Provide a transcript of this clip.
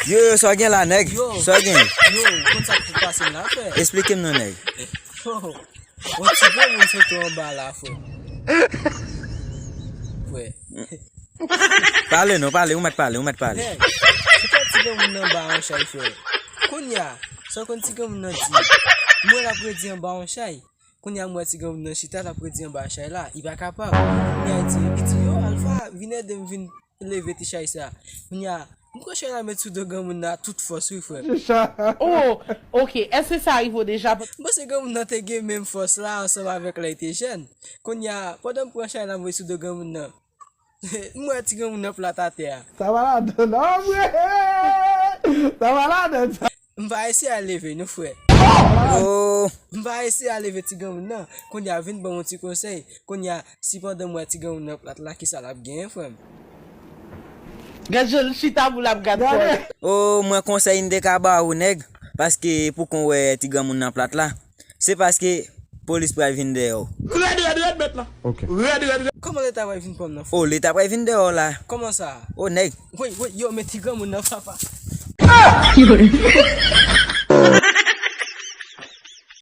Yo, so gen la nèg. So gen. Yo, kon sa pou pase la frère. Explique-moi nèg. Oh, on ti gen moun se to en bas la frère. Ouais. Parle non, parle, ou mat parle. Hey, c'est pas ti gen moun nan ba an chay frère. Konya, so kon ti gen moun nan di. Moi la pou di en ba an chay. Konya moi ti gen moun nan chita la pou di en ba chay la, il pas capable. Il dit yo Alpha, vine de vin lever ti chay ça. Konya pourquoi je la mettre sous de gars moun toute force oui frère. Oh, ok. Est-ce que ça arrive déjà? Moi c'est comme on te gagne même force là ensemble avec les jeunes. Qu'on y a pendant prochain la moi sous de gars moun. Moi ti gars moun plat à terre. Ça va là non ouais. Ça va là. On va essayer à lever nous frère. Oh, On va essayer à lever ti gars moun. Qu'on y a vinn bon petit conseil. Qu'on y a si pendant moi ti gars moun plat là qui ça l'a bien frère. Gajol chita pour la gade. oh, moi conseil de kaba ou nèg parce que pour qu'on ouais ti grand moun nan plat là, c'est parce que police pral vinn dehors. Ready maintenant. OK. Ready. Comment l'état va venir comme non? Oh, l'état pral vinn dehors là. Comment ça? Oh nèg. Oui, yo mais ti gars moun papa.